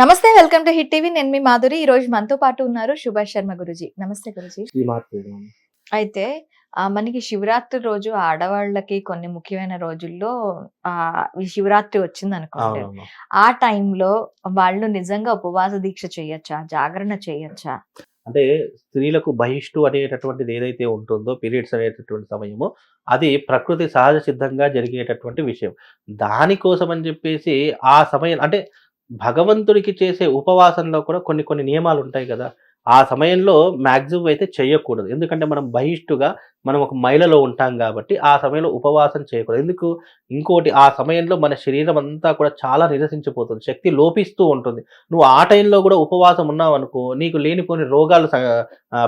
నమస్తే, welcome to hit TV. నేను మీ మాధురి. ఈ రోజు మనతో పాటు ఉన్నారు సుభాష్ శర్మ గురూజీ. నమస్తే గురూజీ. అయితే మనకి శివరాత్రి రోజు ఆడవాళ్ళకి కొన్ని ముఖ్యమైన రోజుల్లో ఈ శివరాత్రి వచ్చిందనుకోండి. అవునవును. ఆ టైంలో వాళ్ళు నిజంగా ఉపవాస దీక్ష చేయొచ్చా? జాగరణ చేయొచ్చా? అంటే స్త్రీలకు బహిష్టు అనేటటువంటిది ఏదైతే ఉంటుందో పీరియడ్స్ అనేటటువంటి సమయము, అది ప్రకృతి సహజ సిద్ధంగా జరిగేటటువంటి విషయం. దానికోసం అని చెప్పేసి ఆ సమయం అంటే భగవంతుడికి చేసే ఉపవాసంలో కూడా కొన్ని కొన్ని నియమాలుంటాయి గదా! ఆ సమయంలో మాక్సిమం అయితే చెయ్యకూడదు. ఎందుకంటే మనం బహిష్టుగా మనం ఒక మైలలో ఉంటాం గాబట్టి, ఆ సమయంలో ఉపవాసం చేయకూడదు. ఎందుకు? ఇంకోటి ఆ సమయంలో మన శరీరం అంతా కూడా చాలా నీరసించిపోతుంది. శక్తి లోపిస్తూ ఉంటుంది. నువ్వు ఆ టైంలో గూడా ఉపవాసం ఉన్నావనుకో, నీకు లేనిపోని రోగాలు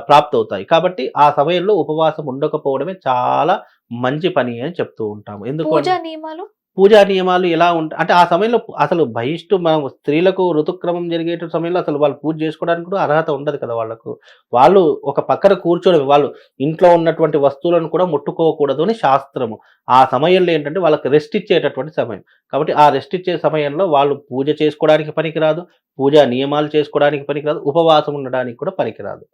ప్రాప్తవుతాయి. కాబట్టి ఆ సమయంలో ఉపవాసం ఉండకపోవడమే చాలా మంచి పని అని చెప్తూ ఉంటాము. ఎందుకు పూజా నియమాలు? పూజా నియమాలు ఎలా అంటే ఆ సమయంలో అసలు బహిష్టు మనం స్త్రీలకు ఋతుక్రమం జరిగేట సమయంలో అసలు వాళ్ళు పూజ చేసుకోవడానికి కూడా అర్హత ఉండదు కదా వాళ్ళకు. వాళ్ళు ఒక పక్కన కూర్చోవడం, వాళ్ళు ఇంట్లో ఉన్నటువంటి వస్తువులను కూడా ముట్టుకోకూడదు అని శాస్త్రము. ఆ సమయంలో ఏంటంటే వాళ్ళకి రెస్ట్ ఇచ్చేటటువంటి సమయం. కాబట్టి ఆ రెస్ట్ ఇచ్చే సమయంలో వాళ్ళు పూజ చేసుకోవడానికి పనికిరాదు, పూజా నియమాలు చేసుకోవడానికి పనికిరాదు, ఉపవాసం ఉండడానికి కూడా పనికిరాదు.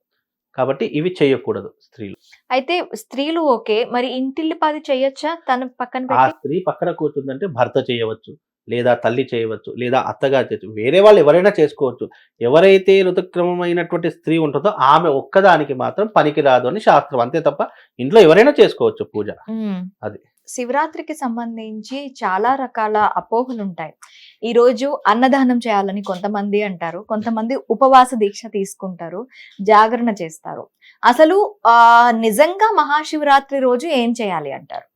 కాబట్టి ఇవి చేయకూడదు స్త్రీలు. అయితే స్త్రీలు ఓకే. మరి ఇంటిల్లిపాది చేయొచ్చా? తన పక్కన ఆ పెట్టి? స్త్రీ పక్కన కూర్చుందంటే భర్త చేయవచ్చు, లేదా తల్లి చేయవచ్చు, లేదా అత్తగారు చేయొచ్చు. వేరే వాళ్ళు ఎవరైనా చేసుకోవచ్చు. ఎవరైతే ఋతుక్రమమైనటువంటి స్త్రీ ఉంటుందో ఆమె ఒక్కదానికి మాత్రం పనికిరాదు అని శాస్త్రం. అంతే తప్ప ఇంట్లో ఎవరైనా చేసుకోవచ్చు పూజ. అది. శివరాత్రికి సంబంధించి చాలా రకాల అపోహలుంటాయి. ఈరోజు అన్నదానం చేయాలని కొంతమంది అంటారు. కొంతమంది ఉపవాస దీక్ష తీసుకుంటారు. జాగరణ చేస్తారు. అసలు నిజంగా మహాశివరాత్రి రోజు ఏం చేయాలి అంటారు?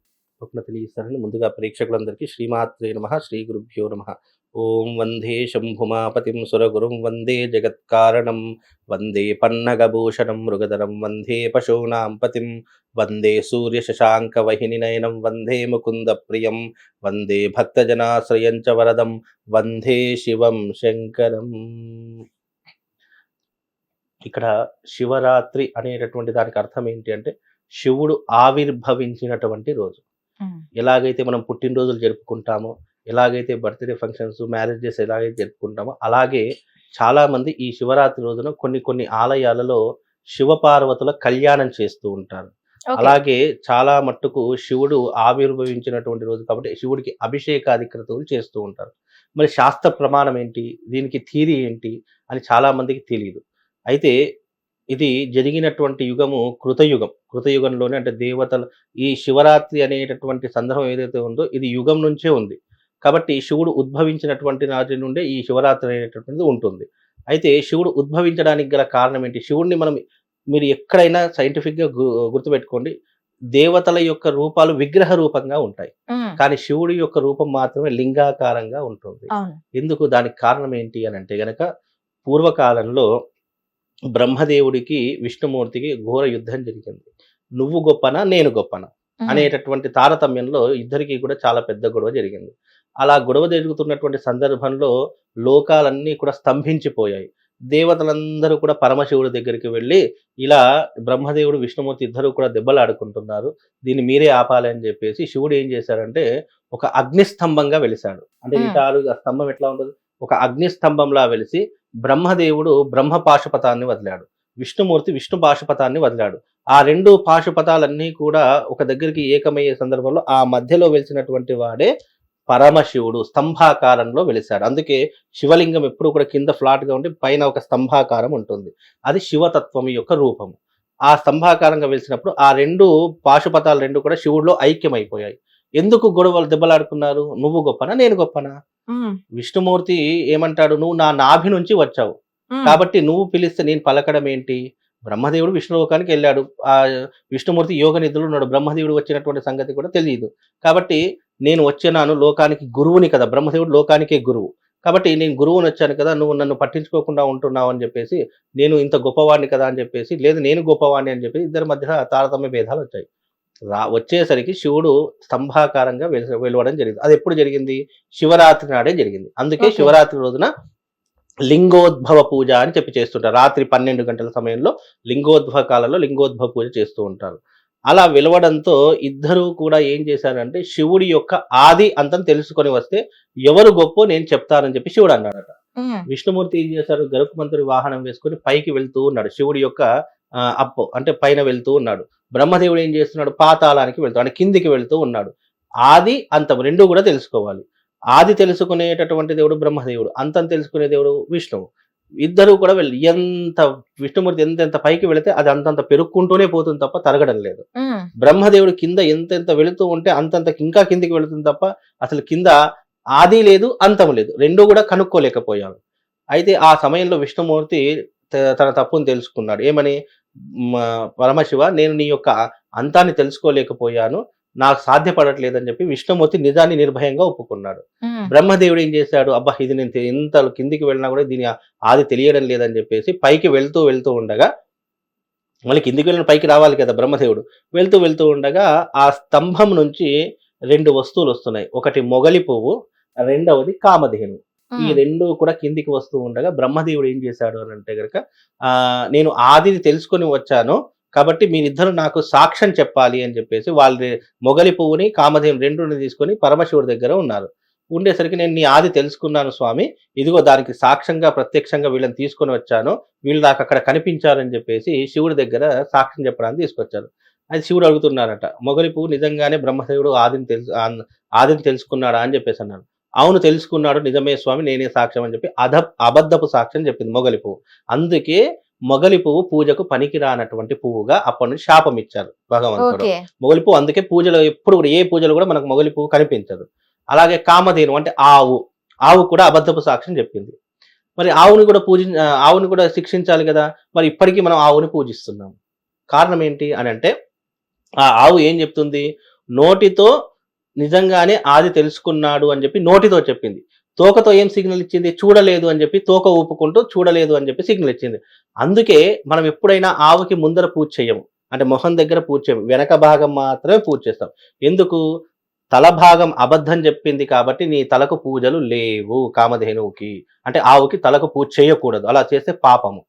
స్వప్న తెలియజేస్తారని ముందుగా ప్రేక్షకులందరికీ శ్రీమాత్రే నమః, శ్రీ గురుభ్యో నమః. ఓం వందే శంభుమాపతిం సురగురుం వందే జగత్కారణం వందే పన్నగభూషణం మృగధరం వందే పశూనాం పతిం వందే సూర్యశశాంకవహినినయనం వందే ముకుంద ప్రియం వందే భక్తజనాశ్రయం చ వరదం వందే శివం శంకరం. ఇక్కడ శివరాత్రి అనేటటువంటి దానికి అర్థం ఏంటి అంటే శివుడు ఆవిర్భవించినటువంటి రోజు. ఎలాగైతే మనం పుట్టినరోజులు జరుపుకుంటామో, ఎలాగైతే బర్త్‌డే ఫంక్షన్స్, మ్యారేజెస్ ఎలాగైతే జరుపుకుంటామో, అలాగే చాలామంది ఈ శివరాత్రి రోజున కొన్ని కొన్ని ఆలయాలలో శివపార్వతుల కళ్యాణం చేస్తూ ఉంటారు. అలాగే చాలా మట్టుకు శివుడు ఆవిర్భవించినటువంటి రోజు కాబట్టి శివుడికి అభిషేకాదిక్రతువులు చేస్తూ ఉంటారు. మరి శాస్త్ర ప్రమాణం ఏంటి? దీనికి థియరీ ఏంటి? అని చాలా మందికి తెలీదు. అయితే ఇది జరిగినటువంటి యుగము కృతయుగం. కృతయుగంలోనే అంటే దేవతలు ఈ శివరాత్రి అనేటటువంటి సందర్భం ఏదైతే ఉందో ఇది యుగం నుంచే ఉంది. కాబట్టి శివుడు ఉద్భవించినటువంటి నాటి నుండే ఈ శివరాత్రి అనేటటువంటిది ఉంటుంది. అయితే శివుడు ఉద్భవించడానికి గల కారణం ఏంటి? శివుడిని మీరు ఎక్కడైనా సైంటిఫిక్‌గా గుర్తుపెట్టుకోండి. దేవతల యొక్క రూపాలు విగ్రహ రూపంగా ఉంటాయి. కానీ శివుడి యొక్క రూపం మాత్రమే లింగాకారంగా ఉంటుంది. ఎందుకు? దానికి కారణం ఏంటి అనంటే గనక పూర్వకాలంలో బ్రహ్మదేవుడికి, విష్ణుమూర్తికి ఘోర యుద్ధం జరిగింది. నువ్వు గొప్పనా? నేను గొప్పనా? అనేటటువంటి తారతమ్యంలో ఇద్దరికీ కూడా చాలా పెద్ద గొడవ జరిగింది. అలా గొడవ జరుగుతున్నటువంటి సందర్భంలో లోకాలన్నీ కూడా స్తంభించిపోయాయి. దేవతలందరూ కూడా పరమశివుడి దగ్గరికి వెళ్ళి, ఇలా బ్రహ్మదేవుడు, విష్ణుమూర్తి ఇద్దరు కూడా దెబ్బలాడుకుంటున్నారు. దీన్ని మీరే ఆపాలి అని చెప్పేసి శివుడు ఏం చేశాడంటే ఒక అగ్నిస్తంభంగా వెలిసాడు. అంటే ఆ స్తంభం ఎట్లా ఉంటది? ఒక అగ్నిస్తంభంలా వెలిసి బ్రహ్మదేవుడు బ్రహ్మ పాశుపతాన్ని వదిలాడు. విష్ణుమూర్తి విష్ణు పాశుపతాన్ని వదిలాడు. ఆ రెండు పాశుపతాలన్నీ కూడా ఒక దగ్గరికి ఏకమయ్యే సందర్భంలో ఆ మధ్యలో వెలిసినటువంటి వాడే పరమశివుడు స్తంభాకారంలో వెలిశాడు. అందుకే శివలింగం ఎప్పుడు కూడా కింద ఫ్లాట్‌గా ఉండి పైన ఒక స్తంభాకారం ఉంటుంది. అది శివతత్వం యొక్క రూపము. ఆ స్తంభాకారంగా వెలిసినప్పుడు ఆ రెండు పాశుపతాలు రెండు కూడా శివుడిలో ఐక్యమైపోయాయి. ఎందుకు గొడవలు దెబ్బలాడుకున్నారు? నువ్వు గొప్పనా? నేను గొప్పనా? విష్ణుమూర్తి ఏమంటాడు? నువ్వు నా నాభి నుంచి వచ్చావు. కాబట్టి నువ్వు పిలిస్తే నేను పలకడం ఏంటి? బ్రహ్మదేవుడు విష్ణులోకానికి వెళ్ళాడు. విష్ణుమూర్తి యోగ నిద్రలో ఉన్నాడు. బ్రహ్మదేవుడు వచ్చినటువంటి సంగతి కూడా తెలీదు. కాబట్టి నేను వచ్చినాను లోకానికి గురువుని కదా! బ్రహ్మదేవుడు లోకానికే గురువు. కాబట్టి నేను గురువుని వచ్చాను కదా! నువ్వు నన్ను పట్టించుకోకుండా ఉంటున్నావు అని చెప్పేసి, నేను ఇంత గొప్పవాడిని కదా అని చెప్పేసి, లేదు నేను గొప్పవాడిని అని చెప్పి ఇద్దరి మధ్య తారతమ్య భేదాలు వచ్చాయి. వచ్చేసరికి శివుడు స్తంభాకారంగా వెలవడం జరిగింది. అది ఎప్పుడు జరిగింది? శివరాత్రి నాడే జరిగింది. అందుకే శివరాత్రి రోజున లింగోద్భవ పూజ అని చెప్పి చేస్తుంటారు. రాత్రి 12 గంటల సమయంలో లింగోద్భవ కాలంలో లింగోద్భవ పూజ చేస్తూ ఉంటారు. అలా వెలవడంతో ఇద్దరూ కూడా ఏం చేశారంటే శివుడి యొక్క ఆది అంతం తెలుసుకొని వస్తే ఎవరు గొప్పో నేను చెప్తానని చెప్పి శివుడు అన్నాడట. విష్ణుమూర్తి ఏం చేశారు, గరుత్మంతుడి వాహనం వేసుకొని పైకి వెళ్తూ ఉన్నాడు, శివుడి యొక్క అప్పు అంటే పైన వెళ్తూ ఉన్నాడు. బ్రహ్మదేవుడు ఏం చేస్తున్నాడు, పాతాళానికి వెళ్తాడు, అంటే కిందికి వెళ్తూ ఉన్నాడు. ఆది అంతం రెండు కూడా తెలుసుకోవాలి. ఆది తెలుసుకునేటటువంటి దేవుడు బ్రహ్మదేవుడు, అంతం తెలుసుకునే దేవుడు విష్ణువు. ఇద్దరు కూడా వెళ్ళి విష్ణుమూర్తి ఎంత పైకి వెళితే అది అంతంత పెరుక్కుంటూనే పోతుంది తప్ప తరగడం లేదు. బ్రహ్మదేవుడు కింద ఎంత వెళుతూ ఉంటే అంతంత ఇంకా కిందికి వెళుతుంది తప్ప అసలు కింద ఆది లేదు అంతం లేదు, రెండు కూడా కనుక్కోలేకపోయాడు. అయితే ఆ సమయంలో విష్ణుమూర్తి తన తప్పును తెలుసుకున్నాడు. ఏమని, పరమశివ నేను నీ యొక్క అంతాన్ని తెలుసుకోలేకపోయాను, నాకు సాధ్యపడట్లేదని చెప్పి విష్ణుమూర్తి నిజాన్ని నిర్భయంగా ఒప్పుకున్నాడు. బ్రహ్మదేవుడు ఏం చేశాడు, అబ్బా ఇది నేను ఎంత కిందికి వెళ్ళినా కూడా దీని ఆది తెలియడం లేదని చెప్పేసి పైకి వెళ్తూ ఉండగా, మళ్ళీ కిందికి వెళ్ళిన పైకి రావాలి కదా బ్రహ్మదేవుడు, వెళ్తూ ఉండగా ఆ స్తంభం నుంచి రెండు వస్తువులు వస్తున్నాయి. ఒకటి మొగలి పువ్వు, రెండవది కామధేను. ఈ రెండు కూడా కిందికి వస్తూ ఉండగా బ్రహ్మదేవుడు ఏం చేశాడు అని అంటే గనక, నేను ఆదిని తెలుసుకొని వచ్చాను కాబట్టి మీరిద్దరు నాకు సాక్ష్యం చెప్పాలి అని చెప్పేసి వాళ్ళ మొగలి పువ్వుని కామధేను రెండుని తీసుకొని పరమశివుడి దగ్గర ఉన్నారు. ఉండేసరికి నేను నీ ఆది తెలుసుకున్నాను స్వామి, ఇదిగో దానికి సాక్ష్యంగా ప్రత్యక్షంగా వీళ్ళని తీసుకొని వచ్చాను, వీళ్ళు నాకు అక్కడ కనిపించారని చెప్పేసి శివుడి దగ్గర సాక్ష్యం చెప్పడానికి తీసుకొచ్చారు. అది శివుడు అడుగుతున్నారట, మొగలి పువ్వు నిజంగానే బ్రహ్మదేవుడు ఆదిని తెలుసుకున్నాడా అని చెప్పేసి అన్నాడు. అవును తెలుసుకున్నాడు, నిజమే స్వామి, నేనే సాక్ష్యం అని చెప్పి అబద్ధపు సాక్ష్యం చెప్పింది మొగలి పువ్వు. అందుకే మొగలి పువ్వు పూజకు పనికిరానటువంటి పువ్వుగా అప్పటి నుంచి శాపం ఇచ్చారు భగవంతుడు. మొగలి పువ్వు అందుకే పూజలో ఎప్పుడు కూడా ఏ పూజలు కూడా మనకు మొగలి పువ్వు కనిపించదు. అలాగే కామధేను అంటే ఆవు కూడా అబద్ధపు సాక్ష్యం చెప్పింది. మరి ఆవుని కూడా శిక్షించాలి కదా, మరి ఇప్పటికీ మనం ఆవుని పూజిస్తున్నాం. కారణం ఏంటి అని అంటే, ఆ ఆవు ఏం చెప్తుంది, నోటితో నిజంగానే ఆది తెలుసుకున్నాడు అని చెప్పి నోటితో చెప్పింది, తోకతో ఏం సిగ్నల్ ఇచ్చింది, చూడలేదు అని చెప్పి తోక ఊపుకుంటూ చూడలేదు అని చెప్పి సిగ్నల్ ఇచ్చింది. అందుకే మనం ఎప్పుడైనా ఆవుకి ముందర పూజ చేయము, అంటే మొహం దగ్గర పూజ చేయము, వెనక భాగం మాత్రమే పూజ చేస్తాం. ఎందుకు, తల భాగం అబద్ధం చెప్పింది కాబట్టి నీ తలకు పూజలు లేవు. కామధేనువుకి అంటే ఆవుకి తలకు పూజ చేయకూడదు, అలా చేస్తే పాపము.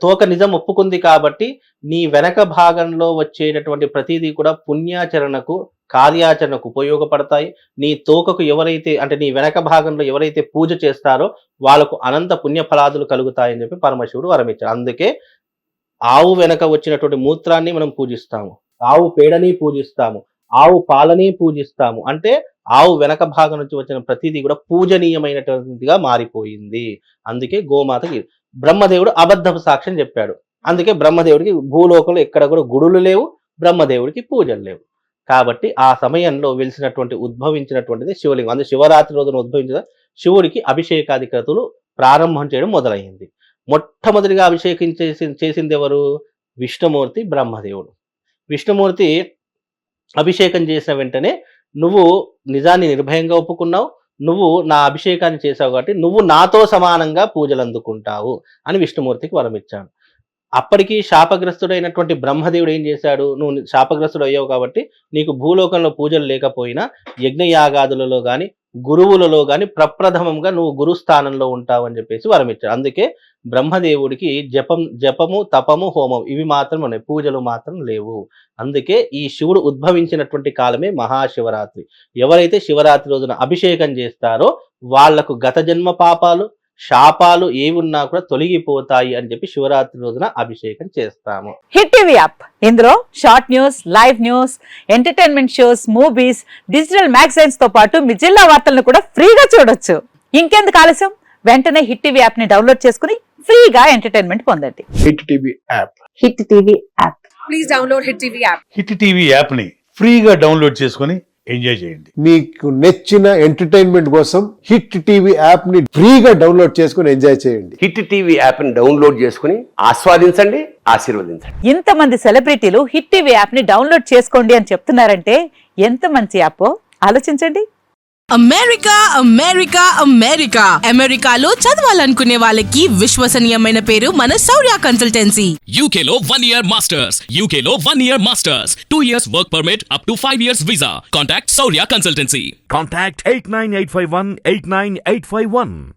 తోక నిజం ఒప్పుకుంది కాబట్టి నీ వెనక భాగంలో వచ్చేటటువంటి ప్రతిదీ కూడా పుణ్యాచరణకు కార్యాచరణకు ఉపయోగపడతాయి. నీ తోకకు ఎవరైతే అంటే నీ వెనక భాగంలో ఎవరైతే పూజ చేస్తారో వాళ్ళకు అనంత పుణ్యఫలాదులు కలుగుతాయని చెప్పి పరమశివుడు వరమిచ్చారు. అందుకే ఆవు వెనక వచ్చినటువంటి మూత్రాన్ని మనం పూజిస్తాము, ఆవు పేడని పూజిస్తాము, ఆవు పాలని పూజిస్తాము. అంటే ఆవు వెనక భాగం నుంచి వచ్చిన ప్రతిదీ కూడా పూజనీయమైనటువంటిదిగా మారిపోయింది. అందుకే గోమాతకి బ్రహ్మదేవుడు అబద్ధపు సాక్ష్యం చెప్పాడు. అందుకే బ్రహ్మదేవుడికి భూలోకంలో ఎక్కడ కూడా గుడులు లేవు, బ్రహ్మదేవుడికి పూజలు లేవు. కాబట్టి ఆ సమయంలో ఉద్భవించినటువంటిది శివలింగం. అందుకే శివరాత్రి రోజున ఉద్భవించిన శివుడికి అభిషేకాది క్రతువులు ప్రారంభం చేయడం మొదలైంది. మొట్టమొదటిగా అభిషేకం చేసింది ఎవరు, విష్ణుమూర్తి, బ్రహ్మదేవుడు. విష్ణుమూర్తి అభిషేకం చేసిన వెంటనే నువ్వు నిజాన్ని నిర్భయంగా ఒప్పుకున్నావు, నువ్వు నా అభిషేకాన్ని చేశావు కాబట్టి నువ్వు నాతో సమానంగా పూజలు అందుకుంటావు అని విష్ణుమూర్తికి వరమిచ్చాడు. అప్పటికి శాపగ్రస్తుడైనటువంటి బ్రహ్మదేవుడు ఏం చేశాడు, నువ్వు శాపగ్రస్తుడు అయ్యావు కాబట్టి నీకు భూలోకంలో పూజలు లేకపోయినా యజ్ఞయాగాదులలో కానీ గురువులలో కానీ ప్రప్రథమంగా నువ్వు గురుస్థానంలో ఉంటావు అని చెప్పేసి వరమిచ్చాడు. అందుకే బ్రహ్మదేవుడికి జపము తపము హోమం ఇవి మాత్రం ఉన్నాయి, పూజలు మాత్రం లేవు. అందుకే ఈ శివుడు ఉద్భవించినటువంటి కాలమే మహాశివరాత్రి. ఎవరైతే శివరాత్రి రోజున అభిషేకం చేస్తారో వాళ్లకు గత జన్మ పాపాలు శాపాలు ఏమున్నా కూడా తొలగిపోతాయి అని చెప్పి శివరాత్రి రోజున అభిషేకం చేస్తాము. హిట్ టీవీ యాప్, ఇందులో short news, live news, entertainment shows, movies, digital magazines తో పాటు మీ జిల్లా వార్తలను కూడా ఫ్రీగా చూడొచ్చు. ఇంకెందుకు ఆలస్యం, వెంటనే హిట్ టీవీ యాప్ ని డౌన్లోడ్ చేసుకుని ఫ్రీగా ఎంటర్టైన్మెంట్ పొందండి. Hit TV app, hit TV app, please download hit TV app. Hit TV app ని ఫ్రీగా డౌన్లోడ్ చేసుకొని ఎంజాయ్ చేయండి. మీకు నచ్చిన ఎంటర్టైన్మెంట్ కోసం హిట్ టీవీ యాప్ ని ఫ్రీగా డౌన్లోడ్ చేసుకుని ఎంజాయ్ చేయండి. హిట్ టీవీ యాప్ ని డౌన్లోడ్ చేసుకుని ఆస్వాదించండి, ఆశీర్వదించండి. ఇంతమంది సెలబ్రిటీలు హిట్ టీవీ యాప్ ని డౌన్లోడ్ చేసుకోండి అని చెప్తున్నారంటే ఎంత మంచి యాప్ ఆలోచించండి. అమెరికా అమెరికా అమెరికా అమెరికాలో చదవాలనుకునే వాళ్ళకి విశ్వసనీయమైన పేరు మన శౌర్య కన్సల్టెన్సీ. UK లో 1 year masters, UK లో 1 year masters, 2 years work permit up to 5 years visa. Contact Saurya Consultancy. Contact 89851 89851.